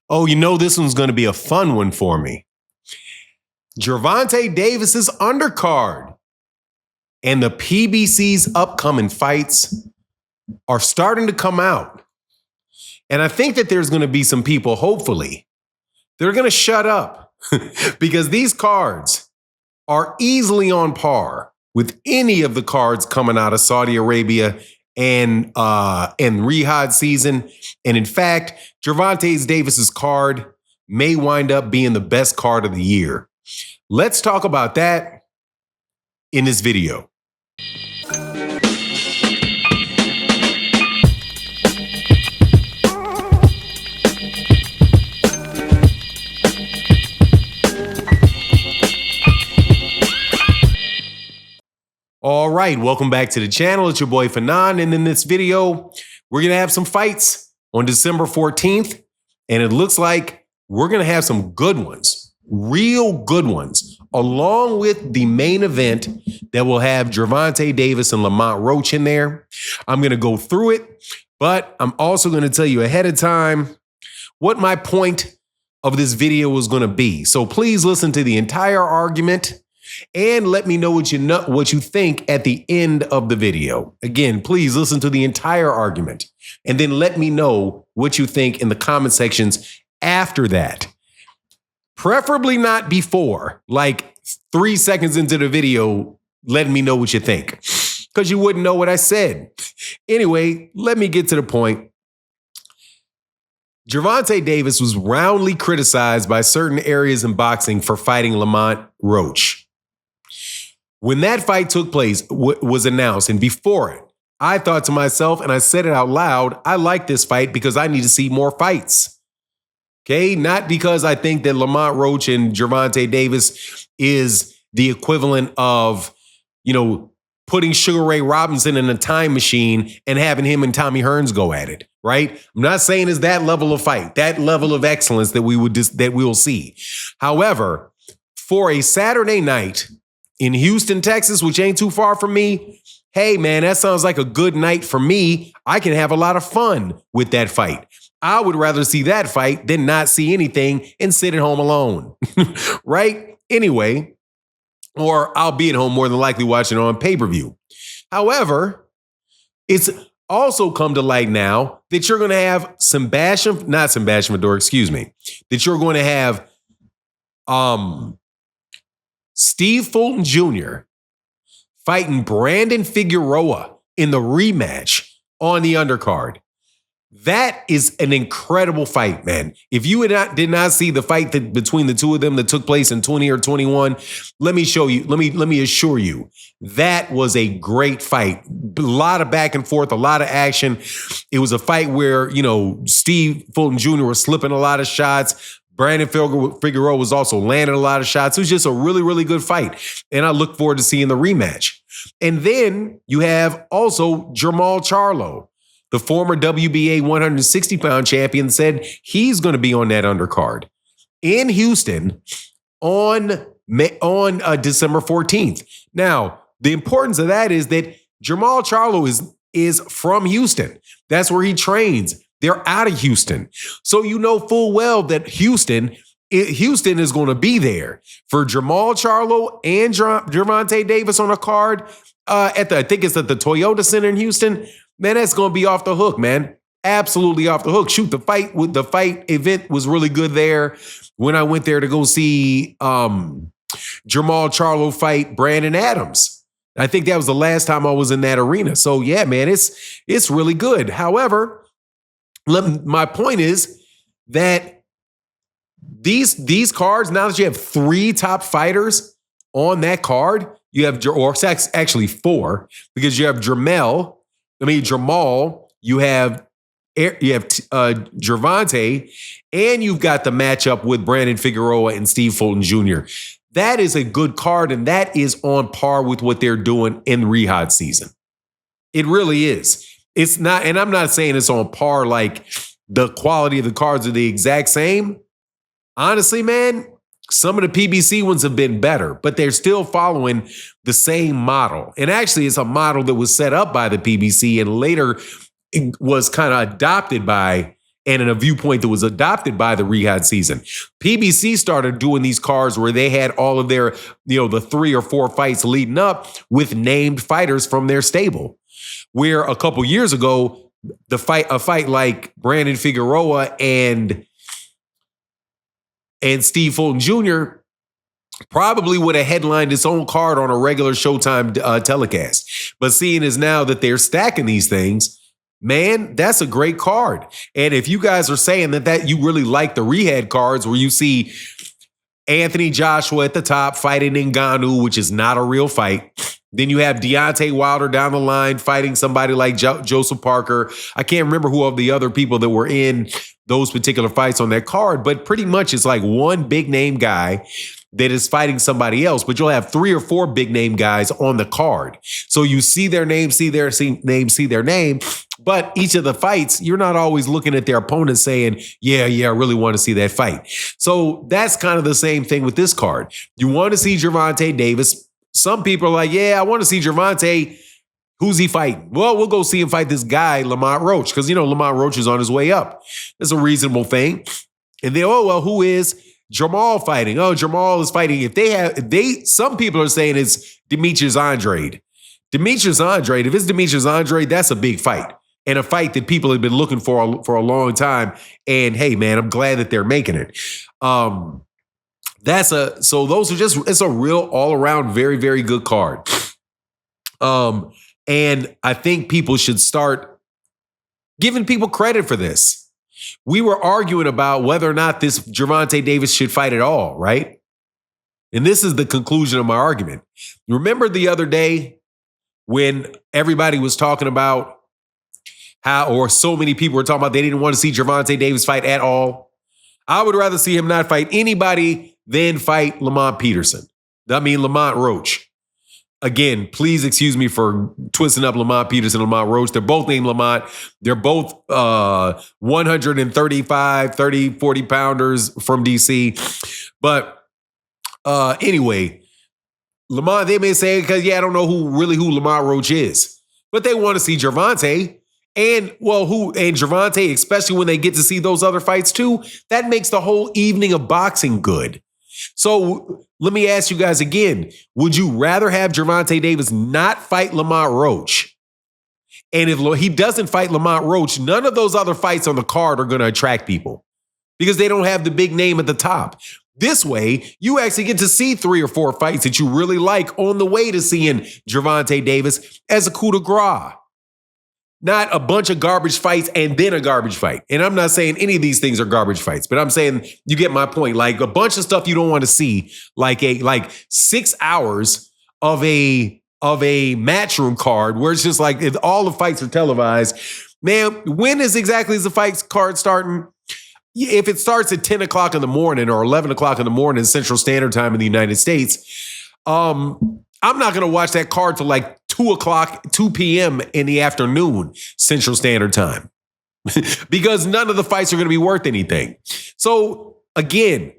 Oh, you know this one's going to be a fun one for me. Gervonta Davis's undercard and the PBC's upcoming fights are starting to come out. And I think that there's going to be some people, hopefully, they're going to shut up because these cards are easily on par with any of the cards coming out of Saudi Arabia and rehad season. And in fact, Gervonta Davis's card may wind up being the best card of the year. Let's talk about that in this video. All right, welcome back to the channel. It's your boy Fanon, and in this video, we're going to have some fights on December 14th, and it looks like we're going to have some good ones, real good ones, along with the main event that will have Gervonta Davis and Lamont Roach in there. I'm going to go through it, but I'm also going to tell you ahead of time what my point of this video is going to be. So please listen to the entire argument and let me know what you think at the end of the video. Again, please listen to the entire argument and then let me know what you think in the comment sections after that. Preferably not before, like 3 seconds into the video, letting me know what you think, because you wouldn't know what I said. Anyway, let me get to the point. Gervonta Davis was roundly criticized by certain areas in boxing for fighting Lamont Roach. When that fight took place, was announced, and before it, I thought to myself, and I said it out loud, I like this fight because I need to see more fights. Okay, not because I think that Lamont Roach and Gervonta Davis is the equivalent of, putting Sugar Ray Robinson in a time machine and having him and Tommy Hearns go at it, right? I'm not saying it's that level of fight, that level of excellence that we will see. However, for a Saturday night in Houston, Texas, which ain't too far from me, hey, man, that sounds like a good night for me. I can have a lot of fun with that fight. I would rather see that fight than not see anything and sit at home alone, right? Anyway, or I'll be at home more than likely watching it on pay-per-view. However, it's also come to light now that you're going to have that you're going to have Steve Fulton Jr. fighting Brandon Figueroa in the rematch on the undercard. That is an incredible fight, man. If you did not see the fight between the two of them that took place in 20 or 21, let me assure you, that was a great fight. A lot of back and forth, a lot of action. It was a fight where, Steve Fulton Jr. was slipping a lot of shots. Brandon Figueroa was also landing a lot of shots. It was just a really, really good fight. And I look forward to seeing the rematch. And then you have also Jamal Charlo, the former WBA 160-pound champion, said he's going to be on that undercard in Houston on December 14th. Now, the importance of that is that Jamal Charlo is from Houston. That's where he trains. They're out of Houston. So you know full well that Houston is going to be there for Jamal Charlo and Gervonta Davis on a card I think it's at the Toyota Center in Houston. Man, that's going to be off the hook, man. Absolutely off the hook. Shoot, the fight event was really good there. When I went there to go see Jamal Charlo fight Brandon Adams. I think that was the last time I was in that arena. So yeah, man, it's really good. However, my point is that these cards, now that you have 3 top fighters on that card, you have, or actually 4, because you have Jamal, you have Gervonta, and you've got the matchup with Brandon Figueroa and Steve Fulton Jr. That is a good card, and that is on par with what they're doing in rehad season. It really is. It's not, and I'm not saying it's on par like the quality of the cards are the exact same. Honestly, man, some of the PBC ones have been better, but they're still following the same model. And actually, it's a model that was set up by the PBC and later it was kind of adopted by and in a viewpoint that was adopted by the rehad season. PBC started doing these cards where they had all of their, the 3 or 4 fights leading up with named fighters from their stable. Where a couple years ago, a fight like Brandon Figueroa and Steve Fulton Jr. probably would have headlined its own card on a regular Showtime telecast. But seeing as now that they're stacking these things, man, that's a great card. And if you guys are saying that you really like the rehad cards where you see Anthony Joshua at the top fighting Ngannou, which is not a real fight. Then you have Deontay Wilder down the line fighting somebody like Joseph Parker. I can't remember who of the other people that were in those particular fights on that card, but pretty much it's like one big name guy that is fighting somebody else, but you'll have 3 or 4 big name guys on the card. So you see their name, see their name, but each of the fights, you're not always looking at their opponent saying, yeah, I really want to see that fight. So that's kind of the same thing with this card. You want to see Gervonta Davis. Some people are like, yeah, I want to see Gervonta. Who's he fighting? Well, we'll go see him fight this guy, Lamont Roach, because, Lamont Roach is on his way up. That's a reasonable thing. And then, who is Jermall fighting? Oh, Jermall is fighting. Some people are saying it's Demetrius Andrade. Demetrius Andrade, if it's Demetrius Andrade, that's a big fight. And a fight that people have been looking for a long time. And hey, man, I'm glad that they're making it. It's a real all-around very, very good card. And I think people should start giving people credit for this. We were arguing about whether or not this Gervonta Davis should fight at all, right? And this is the conclusion of my argument. Remember the other day when everybody was talking about or so many people were talking about they didn't want to see Gervonta Davis fight at all? I would rather see him not fight anybody than fight Lamont Roach. Again, please excuse me for twisting up Lamont Peterson and Lamont Roach. They're both named Lamont. They're both 135, 30, 40 pounders from DC. But anyway, Lamont, they may say, because, I don't know who Lamont Roach is. But they want to see Gervonta. And Gervonta, especially when they get to see those other fights too, that makes the whole evening of boxing good. So let me ask you guys again, would you rather have Gervonta Davis not fight Lamont Roach? And if he doesn't fight Lamont Roach, none of those other fights on the card are going to attract people because they don't have the big name at the top. This way, you actually get to see 3 or 4 fights that you really like on the way to seeing Gervonta Davis as a coup de grace. Not a bunch of garbage fights and then a garbage fight. And I'm not saying any of these things are garbage fights, but I'm saying you get my point. Like a bunch of stuff you don't want to see, like 6 hours of a matchroom card where it's just like if all the fights are televised. Man, when is the fight card starting? If it starts at 10 o'clock in the morning or 11 o'clock in the morning Central Standard Time in the United States, I'm not going to watch that card till like 2 p.m. in the afternoon Central Standard Time because none of the fights are going to be worth anything. So again,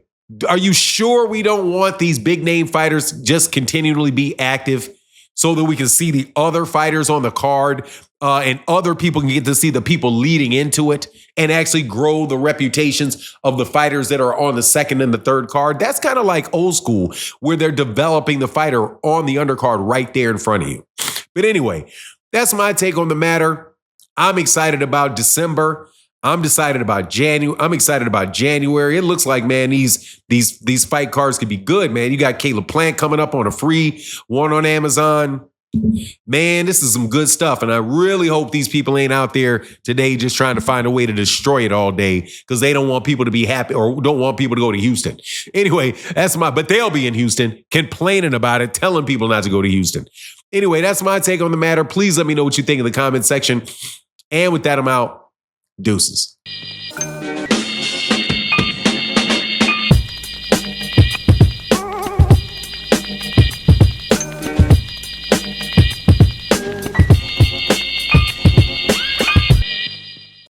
are you sure we don't want these big name fighters just continually be active so that we can see the other fighters on the card and other people can get to see the people leading into it and actually grow the reputations of the fighters that are on the second and the third card? That's kind of like old school where they're developing the fighter on the undercard right there in front of you. But anyway, that's my take on the matter. I'm excited about December. I'm excited about January. It looks like, man, these fight cards could be good, man. You got Caleb Plant coming up on a free one on Amazon. Man, this is some good stuff. And I really hope these people ain't out there today just trying to find a way to destroy it all day because they don't want people to be happy or don't want people to go to Houston. Anyway, but they'll be in Houston complaining about it, telling people not to go to Houston. Anyway, that's my take on the matter. Please let me know what you think in the comment section. And with that, I'm out. Deuces.